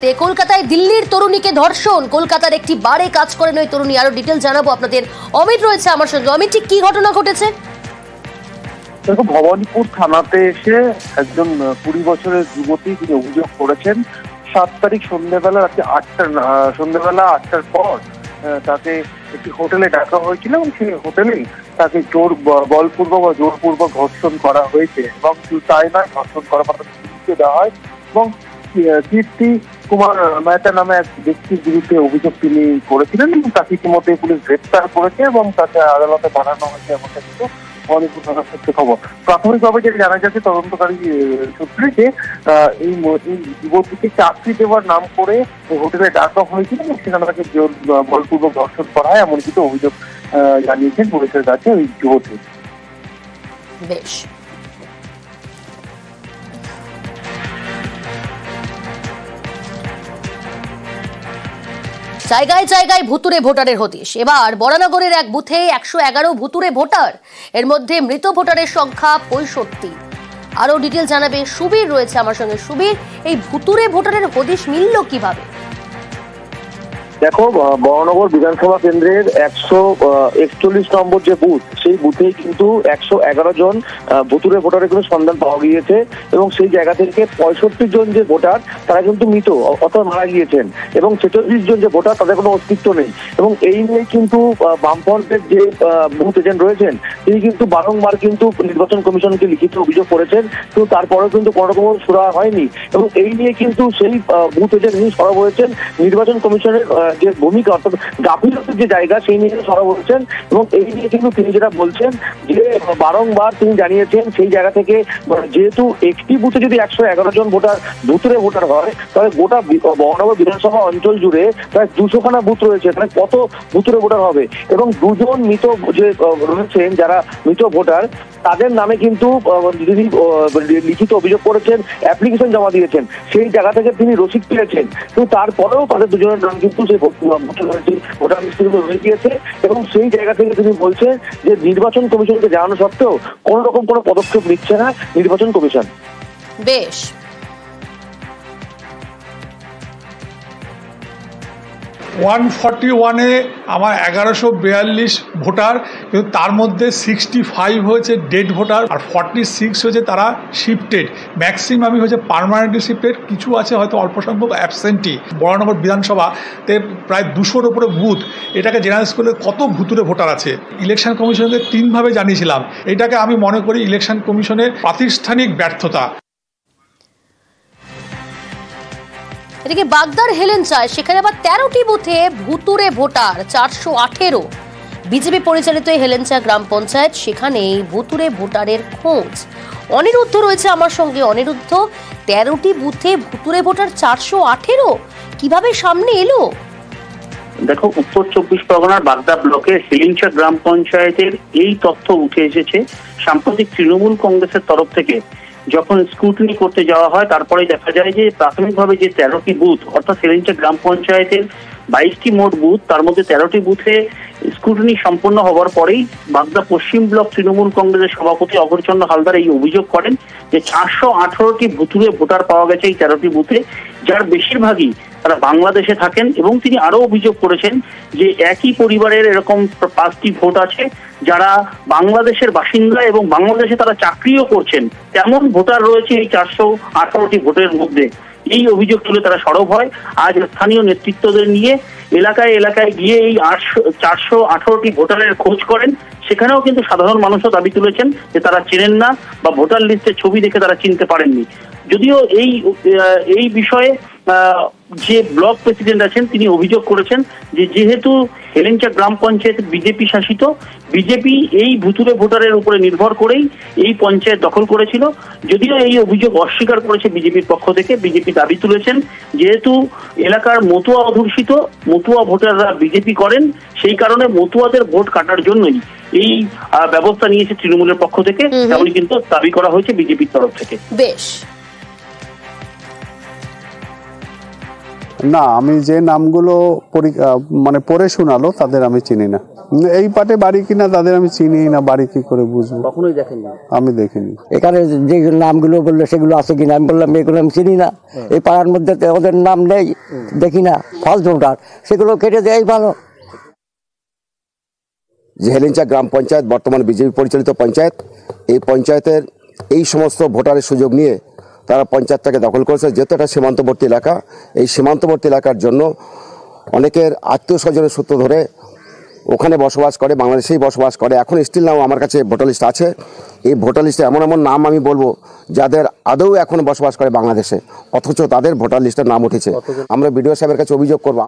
কলকাতায় দিল্লির তরুণীকে ধর্ষণ, কলকাতার একটি বারে কাজ করেন ওই তরুণী। আরো ডিটেল জানাবো আপনাদের। অমিত রয়েছে আমার সঙ্গে। অমিত, ঠিক কি ঘটনা ঘটেছে? দেখো, ভবানীপুর থানাতে এসে একজন 20 বছরের যুবতী তিনি অভিযোগ করেছেন 7 তারিখ সন্ধ্যেবেলা সন্ধ্যেবেলা 8টার পর তাকে একটি হোটেলে ডাকা হয়েছিল এবং সেই হোটেলেই তাকে বলপূর্বক বা জোরপূর্বক ধর্ষণ করা হয়েছে এবং তাই নয়, ধর্ষণ করার পর দেওয়া হয় এবং কীর্তি কুমার মেহতা নামে এক ব্যক্তির বিরুদ্ধে অভিযোগ তিনি করেছিলেন এবং তাকে ইতিমধ্যে পুলিশ গ্রেপ্তার করেছে এবং তাকে আদালতে পাঠানো হয়েছে এমনটা কিন্তু ভবানীপুর থানার সূত্রে খবর। প্রাথমিকভাবে যেটা জানা যাচ্ছে তদন্তকারী সূত্রে যে এই যুবতীকে চাকরি দেওয়ার নাম করে হোটেলে ডাকা হয়েছিল এবং সেখানে তাকে বলপূর্বক ধর্ষণ করা হয় এমন কিছু অভিযোগ জানিয়েছেন পুলিশের কাছে ওই যুবতী। বেশ, জায়গায় জায়গায় ভুতুরে ভোটারের হদিশ। এবার বরানগরের এক বুথে 111 ভুতুরে ভোটার, এর মধ্যে মৃত ভোটারের সংখ্যা 65। আরো ডিটেল জানাবে সুবীর রয়েছে আমার সঙ্গে। সুবীর, এই ভুতুরে ভোটারের হদিশ মিলল কিভাবে? দেখো, বরানগর বিধানসভা কেন্দ্রের 141 নম্বর যে বুথ, সেই বুথেই কিন্তু 111 জন ভুতুরে ভোটারের কোনো সন্ধান পাওয়া গিয়েছে এবং সেই জায়গা থেকে 65 জন যে ভোটার তারা কিন্তু মৃত অথবা মারা গিয়েছেন এবং 46 জন যে ভোটার তাদের কোনো অস্তিত্ব নেই। এবং এই নিয়ে কিন্তু বামফ্রন্টের যে বুথ এজেন্ট রয়েছেন তিনি কিন্তু বারংবার কিন্তু নির্বাচন কমিশনকে লিখিত অভিযোগ করেছেন, কিন্তু তারপরেও কিন্তু কোনো রকম সুরা হয়নি এবং এই নিয়ে কিন্তু সেই বুথ এজেন্ট তিনি সরব হয়েছেন নির্বাচন কমিশনের যে ভূমিকা অর্থাৎ গাফিলতির যে জায়গা সেই নিয়ে সরব হয়েছেন এবং এই নিয়ে কিন্তু তিনি যেটা বলছেন যে বারংবার তিনি জানিয়েছেন সেই জায়গা থেকে যেহেতু একটি বুথে যদি 111 জন ভোটার ভুতুরে ভোটার হয় তাহলে গোটা বরানগর বিধানসভা অঞ্চল জুড়ে প্রায় 200খানা বুথ রয়েছে, তাহলে কত ভুতুরে ভোটার হবে এবং 2 জন মৃত যে রয়েছেন যারা মৃত ভোটার তাদের নামে কিন্তু যিনি লিখিত অভিযোগ করেছেন, অ্যাপ্লিকেশন জমা দিয়েছেন, সেই জায়গা থেকে তিনি রসিদ পেয়েছেন, কিন্তু তারপরেও তাদের 2 জনের নাম কিন্তু সেই ভোটার লিস্টে রয়ে গিয়েছে এবং সেই জায়গা থেকে তিনি বলছেন যে নির্বাচন কমিশনকে জানানো সত্ত্বেও কোন রকম কোনো পদক্ষেপ নিচ্ছে না নির্বাচন কমিশন। বেশ, 141-এ আমার 1142 ভোটার, কিন্তু তার মধ্যে 65 হয়েছে ডেড ভোটার আর 46 হয়েছে তারা শিফটেড। ম্যাক্সিমামই হয়েছে পার্মানেন্টলি শিফটেড, কিছু আছে হয়তো অল্প সংখ্যক অ্যাবসেন্টি। বরানগর বিধানসভাতে প্রায় 200-র উপরে বুথ, এটাকে জেনারেল করলে কত ভুতুরে ভোটার আছে। ইলেকশন কমিশনকে 3ভাবে জানিয়েছিলাম, এটাকে আমি মনে করি ইলেকশন কমিশনের প্রাতিষ্ঠানিক ব্যর্থতা। এদিকে বাগদার হেলেঞ্চায় সেখানে আবার 13টি বুথে ভুতুরে ভোটার 418। বিজেপি পরিচালিত হেলেঞ্চা গ্রাম পঞ্চায়েত, সেখানে ভুতুরে ভোটারের খোঁজ। অনিরুদ্ধ রয়েছে আমার সঙ্গে। অনিরুদ্ধ, 13টি বুথে ভুতুরে ভোটার 418 কিভাবে সামনে এলো? দেখো, উত্তর 24 পরগনার বাগদা ব্লকের হেলেঞ্চা গ্রাম পঞ্চায়েতের এই তথ্য উঠে এসেছে সাম্প্রতিক তৃণমূল কংগ্রেসের তরফ থেকে। যখন স্ক্রুটিনি করতে যাওয়া হয় তারপরে দেখা যায় যে প্রাথমিকভাবে যে 13টি বুথ অর্থাৎ হেলেঞ্চা গ্রাম পঞ্চায়েতের 22টি মোট বুথ, তার মধ্যে 13টি বুথে স্ক্রুটিনি সম্পন্ন হওয়ার পরেই বাগদা পশ্চিম ব্লক তৃণমূল কংগ্রেসের সভাপতি অভয়চন্দ্র হালদার এই অভিযোগ করেন যে 418টি ভুতুরে ভোটার পাওয়া গেছে এই 13টি বুথে, যার বেশিরভাগই তারা বাংলাদেশে থাকেন। এবং তিনি আরো অভিযোগ করেছেন যে একই পরিবারের এরকম 5টি ভোট আছে যারা বাংলাদেশের বাসিন্দা এবং বাংলাদেশে তারা চাকরিও করছেন, তেমন ভোটার রয়েছে এই 418টি ভোটের মধ্যে। এই অভিযোগ তুলে তারা সরব হয়। আজ স্থানীয় নেতৃত্বদের নিয়ে এলাকায় এলাকায় গিয়ে এই 418টি ভোটারের খোঁজ করেন। সেখানেও কিন্তু সাধারণ মানুষও দাবি তুলেছেন যে তারা চেনেন না বা ভোটার লিস্টের ছবি দেখে তারা চিনতে পারেননি। যদিও এই বিষয়ে যে ব্লক প্রেসিডেন্ট আছেন তিনি অভিযোগ করেছেন যে যেহেতু হেলেঞ্চা গ্রাম পঞ্চায়েত বিজেপি শাসিত, বিজেপি এই ভুতুরে ভোটারের উপরে নির্ভর করেই এই পঞ্চায়েত দখল করেছিল। যদিও এই অভিযোগ অস্বীকার করেছে বিজেপির পক্ষ থেকে। বিজেপি দাবি তুলেছেন যেহেতু এলাকার মতুয়া অধুষিত, মতুয়া ভোটাররা বিজেপি করেন, সেই কারণে মতুয়াদের ভোট কাটার জন্যই এই ব্যবস্থা নিয়েছে তৃণমূলের পক্ষ থেকে, তেমনই কিন্তু দাবি করা হয়েছে বিজেপির তরফ থেকে। বেশ, না, আমি যে নামগুলো মানে পড়ে শোনালো তাদের আমি চিনি না। এই পাটে বাড়ি কিনা তাদের আমি চিনি না, বাড়ি কি করে বুঝবো? কখনোই দেখেন না? আমি দেখিনি। এখানে যে নামগুলো বললো সেগুলো আছে কিনা আমি বললাম এগুলো আমি চিনি না, এই পাড়ার মধ্যে ওদের নাম নেই, দেখি না, ফলস ভোটার, সেগুলো কেটে দেয় ভালো। যে হেলেঞ্চা গ্রাম পঞ্চায়েত বর্তমান বিজেপি পরিচালিত পঞ্চায়েত, এই পঞ্চায়েতের এই সমস্ত ভোটারের সুযোগ নিয়ে তারা পঞ্চায়েতটাকে দখল করেছে। যেহেতু এটা সীমান্তবর্তী এলাকা, এই সীমান্তবর্তী এলাকার জন্য অনেকের আত্মীয় স্বজনের সূত্র ধরে ওখানে বসবাস করে, বাংলাদেশেই বসবাস করে। এখন স্টিল নাও আমার কাছে ভোটার লিস্ট আছে। এই ভোটার লিস্টে এমন এমন নাম আমি বলবো যাদের আদৌ এখন বসবাস করে বাংলাদেশে, অথচ তাদের ভোটার লিস্টের নাম উঠেছে। আমরা বিডিও সাহেবের কাছে অভিযোগ করব।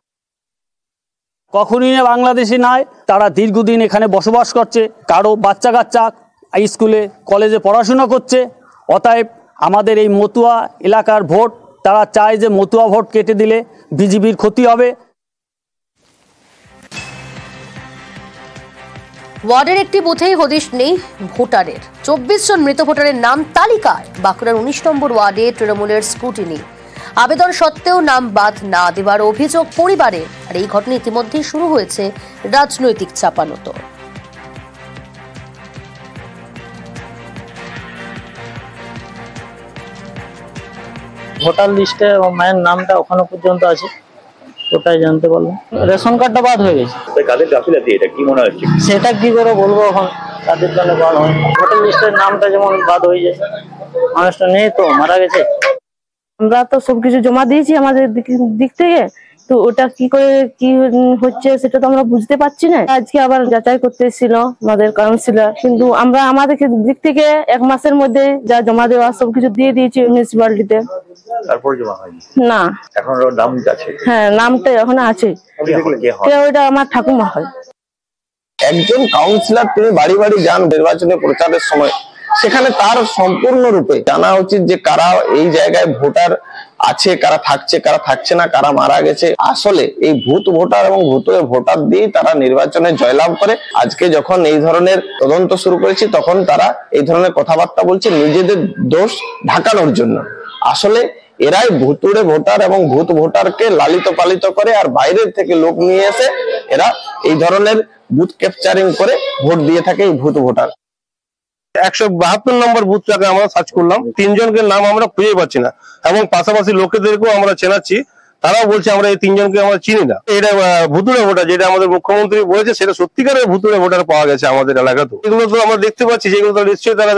কখনই বাংলাদেশি নয়, তারা দীর্ঘদিন এখানে বসবাস করছে, কারো বাচ্চা কাচ্চা স্কুলে কলেজে পড়াশোনা করছে। অতএব আমাদের এই মতুয়া এলাকার ভোট, তারা চায় যে মতুয়া ভোট কেটে দিলে বিজেপির ক্ষতি হবে। ওয়ার্ডের একটি বুথেই হদিশ নেই ভোটারের। 24 জন মৃত ভোটারের নাম তালিকায়। বাঁকুড়ার 19 নম্বর ওয়ার্ডে তৃণমূলের স্কুটিনি আবেদন সত্ত্বেও নাম বাদ না দেওয়ার অভিযোগ পরিবারের। আর এই ঘটনা ইতিমধ্যেই শুরু হয়েছে রাজনৈতিক চাপানোতর। ভোটার লিস্টে মায়ের নামটা ওখানে পর্যন্ত আছে, ওটাই জানতে পারলাম। রেশন কার্ডটা বাদ হয়ে গেছে। কাদের গাফিলতি এটা কি মনে হচ্ছে? সেটা কি করে বলবো এখন, কাদের জন্য বাদ হয়। ভোটার লিস্টের নামটা যেমন বাদ হয়ে যায়, মানুষটা নেই তো, মারা গেছে। আমরা তো সবকিছু জমা দিয়েছি আমাদের দিক থেকে, তো ওটা কি করে কি হচ্ছে সেটা তো আমরা বুঝতে পারছি না। আজকে আবার যাচাই করতে এসেছিল আমাদের কাউন্সিলর, কিন্তু আমরা আমাদের দিক থেকে 1 মাসের মধ্যে যা জমা দেওয়া সবকিছু দিয়ে দিয়েছি মিউনিসিপালিটিতে। তারপর জমা হয়নি না, এখন নাম আছে। হ্যাঁ, নামটা এখন আছে। ওইটা আমার ঠাকুমা হয়। একজন কাউন্সিলর তিনি বাড়ি বাড়ি যান নির্বাচনী প্রচারের সময়, সেখানে তার সম্পূর্ণরূপে জানা উচিত যে কারা এই জায়গায় ভোটার আছে, কারা থাকছে, কারা থাকছে না, কারা মারা গেছে। আসলে এই ভূত ভোটার এবং ভূতের ভোটার দিয়ে তারা নির্বাচনে জয়লাভ করে। আজকে যখন এই ধরনের তদন্ত শুরু করেছি তখন তারা এই ধরনের কথাবার্তা বলছে নিজেদের দোষ ঢাকানোর জন্য। আসলে এরাই ভুতুড়ে ভোটার এবং ভূত ভোটারকে লালিত পালিত করে, আর বাইরের থেকে লোক নিয়ে এসে এরা এই ধরনের বুথ ক্যাপচারিং করে ভোট দিয়ে থাকে এই ভূত ভোটার। 172 নম্বর বুথটাকে আমরা সার্চ করলাম, 3 জনকে নাম আমরা খুঁজে পাচ্ছি না, এবং পাশাপাশি লোকেদেরকেও আমরা চেনাচ্ছি, তারাও বলছে আমরা এই 3 জনকে আমরা চিনি না। এটা ভুতুড়ে ভোটার, যেটা আমাদের মুখ্যমন্ত্রী বলেছে সেটা সত্যিকারের ভুতুড়ে ভোটার পাওয়া গেছে আমাদের এলাকাতে। এগুলো তো আমরা দেখতে পাচ্ছি যেগুলো তো নিশ্চয়ই তারা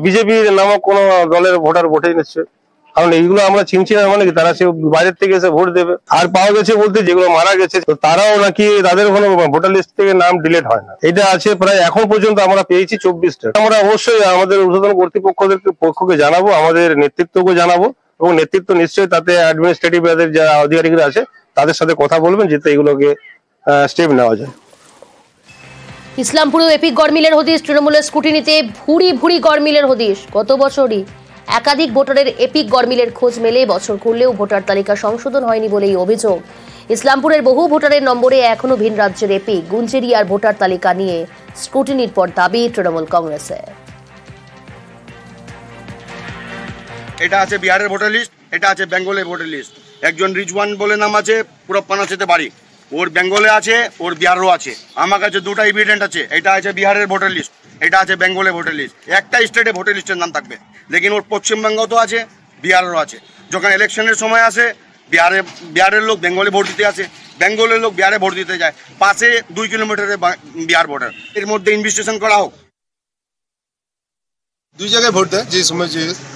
বিজেপির নামক কোন দলের ভোটার ভোটে নিশ্চয়ই, কারণ এইগুলো আমরা চিনছি না মানে কি তারা সে বাইরের থেকে এসে ভোট দেবে। আর পাওয়া গেছে বলতে যেগুলো মারা গেছে তারাও নাকি তাদের কোনো ভোটার লিস্ট থেকে নাম ডিলিট হয় না। এটা আছে প্রায় এখন পর্যন্ত আমরা পেয়েছি 24টা। আমরা অবশ্যই আমাদের ঊর্ধ্বতন পক্ষকে জানাবো, আমাদের নেতৃত্বকে জানাবো, এবং নেতৃত্ব নিশ্চয়ই তাতে অ্যাডমিনিস্ট্রেটিভ যারা আধিকারিকরা আছে তাদের সাথে কথা বলবেন যাতে এগুলোকে স্টেপ নেওয়া যায়। ইসলামপুরেও এপিক গড়মিলের হদিশ। তৃণমূলের স্কুটিনিতে ভুরি ভুরি গড়মিলের হদিশ। গত বছরই একাধিক ভোটারের এপিক গড়মিলের খোঁজ মেলে, বছর করলেও ভোটার তালিকা সংশোধন হয়নি বলেই অভিযোগ। ইসলামপুরের বহু ভোটারের নম্বরে এখনো ভিন রাজ্যের এপিক গুঞ্জেরিয়ার ভোটার তালিকা নিয়ে স্ক্রুটিনির পর দাবি তৃণমূল কংগ্রেসের। এটা আছে বিহারের ভোটার লিস্ট, এটা আছে বেঙ্গলের ভোটার লিস্ট। একজন রিজওয়ান বলে নাম আছে, পুরো পানাচেতে বাড়ি, ওর বেঙ্গলে আছে, ওর বিহারও আছে। আমার কাছে 2টা এভিডেন্ট আছে, এটা আছে বিহারের ভোটার লিস্ট, এটা আছে বেঙ্গলের ভোটার লিস্ট। একটা স্টেটে ভোটার লিস্টের নাম থাকবে, লেকিন ওর পশ্চিমবঙ্গ তো আছে, বিহারেরও আছে। যখন ইলেকশনের সময় আসে বিহারের লোক বেঙ্গলে ভোট দিতে আসে, বেঙ্গলের লোক বিহারে ভোট দিতে যায়। পাশে 2 কিলোমিটারে বিহার ভোটার। এর মধ্যে ইনভেস্টিগেশন করা হোক। 2 জায়গায় ভোট দেয়, যে সময়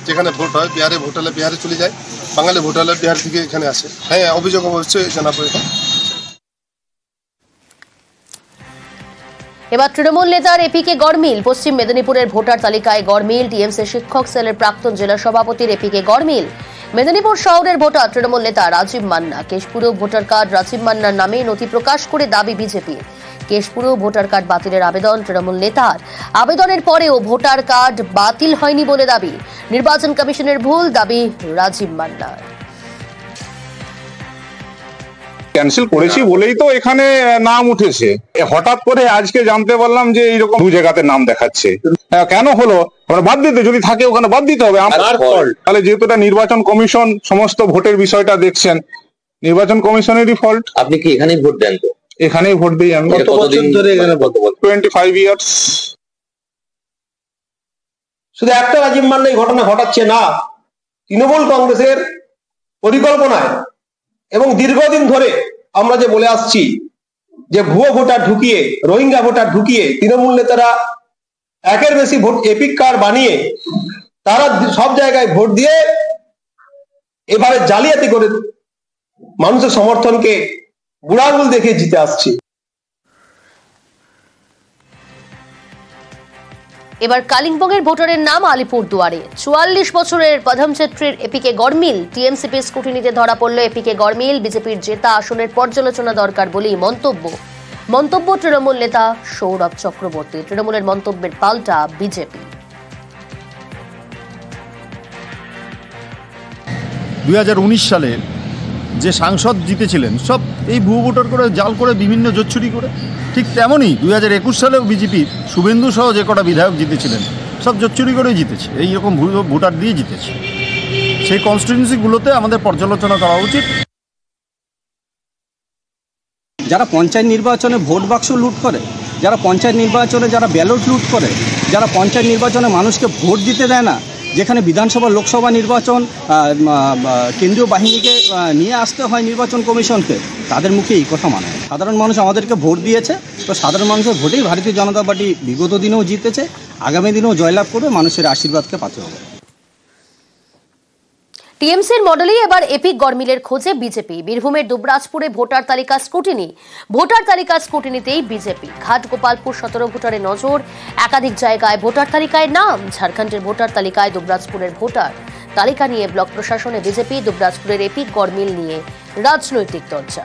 যেখানে ভোট হয় বিহারে ভোট হলে বিহারে চলে যায়, বাঙালি ভোট হলে বিহার থেকে এখানে আসে। হ্যাঁ, অভিযোগ অবশ্যই জানাবো এটা। এবার তৃণমূল নেতার এপিকে গড়মিল। পশ্চিম মেদিনীপুরের ভোটার তালিকায় গড়মিল। টিএমসি শিক্ষক সেলের প্রাক্তন জেলা সভাপতির এপিকে গড়মিল। মেদিনীপুর শহরের ভোটার তৃণমূল নেতা রাজীব মান্না। কেশপুরেও ভোটার কার্ড রাজীব মান্নার নামে নথি প্রকাশ করে দাবি বিজেপির। কেশপুরেও ভোটার কার্ড বাতিলের আবেদন তৃণমূল নেতার। আবেদনের পরেও ভোটার কার্ড বাতিল হয়নি বলে দাবি। নির্বাচন কমিশনের ভুল, দাবি রাজীব মান্নার। ক্যান্সেল করেছি বলেই তো এখানে নাম উঠেছে। হঠাৎ করে আজকে জানতে পারলাম যে এইরকম 2 জায়গাতে নাম দেখাচ্ছে। কেন হলো? আমরা বাদ দিতে, যদি থাকে ওখানে বাদ দিতে হবে। তাহলে যেহেতু এটা নির্বাচন কমিশন সমস্ত ভোটের বিষয়টা দেখছেন, নির্বাচন কমিশনেরই ফল্ট। আপনি কি এখানেই ভোট দেন? তো এখানেই ভোট দিই আমি। কত বছর ধরে এখানে? 25 ইয়ার্স। শুধু একটা রাজীব মান্না এই ঘটনা ঘটাচ্ছে না, তৃণমূল কংগ্রেসের পরিকল্পনায় এবং দীর্ঘদিন ধরে আমরা যে বলে আসছি যে ভুয়ো ভোটার ঢুকিয়ে, রোহিঙ্গা ভোটার ঢুকিয়ে তৃণমূল নেতারা একের বেশি ভোট এপিক কার্ড বানিয়ে তারা সব জায়গায় ভোট দিয়ে এভাবে জালিয়াতি করে মানুষের সমর্থনকে বুড়া আঙুল দেখে জিতে আসছে। এবার কালিম্পংয়ের ভোটারের নাম আলিপুরদুয়ারে। 44 বছরের পদমছেত্রীর এপিকে গড়মিল। টিএমসিপি স্কুটিনিতে ধরা পড়ল এপিকে গড়মিল। বিজেপির জেতা আসনের পর্যালোচনা দরকার বলেই মন্তব্য তৃণমূল নেতা সৌরভ চক্রবর্তী। তৃণমূলের মন্তব্যের পাল্টা বিজেপি। 2019 সালে যে সাংসদ জিতেছিলেন সব এই ভুয়ো ভোটার করে, জাল করে, বিভিন্ন জোচ্ছুরি করে। ঠিক তেমনই 2021 সালেও বিজেপির শুভেন্দু সহ যে কটা বিধায়ক জিতেছিলেন সব জোচ্ছুরি করেই জিতেছে, এইরকম ভুয়ো ভোটার দিয়ে জিতেছে। সেই কনস্টিটিউয়েন্সিগুলোতে আমাদের পর্যালোচনা করা উচিত। যারা পঞ্চায়েত নির্বাচনে ভোট বাক্স লুট করে, যারা পঞ্চায়েত নির্বাচনে যারা ব্যালট লুট করে, যারা পঞ্চায়েত নির্বাচনে মানুষকে ভোট দিতে দেয় না, যেখানে বিধানসভা লোকসভা নির্বাচন কেন্দ্রীয় বাহিনীকে নিয়ে আসতে হয় নির্বাচন কমিশনকে, তাদের মুখে এই কথা মানে। সাধারণ মানুষ আমাদেরকে ভোট দিয়েছে, তো সাধারণ মানুষের ভোটেই ভারতীয় জনতা পার্টি বিগত দিনেও জিতেছে, আগামী দিনেও জয়লাভ করবে, মানুষের আশীর্বাদকে পাতে হবে। টিএমসির মডেলেই এবার এপিক গড়মিলের খোঁজে বিজেপি। বীরভূমের দুবরাজপুরে ভোটার তালিকা স্ক্রুটিনিতেই বিজেপি। ঘাটগোপালপুর 17 ভোটারের নজর। একাধিক জায়গায় ভোটার তালিকায় নাম। ঝাড়খণ্ডের ভোটার তালিকায় দুবরাজপুরের ভোটার তালিকা নিয়ে ব্লক প্রশাসনে বিজেপি। দুবরাজপুরের এপিক গড়মিল নিয়ে রাজনৈতিক চর্চা।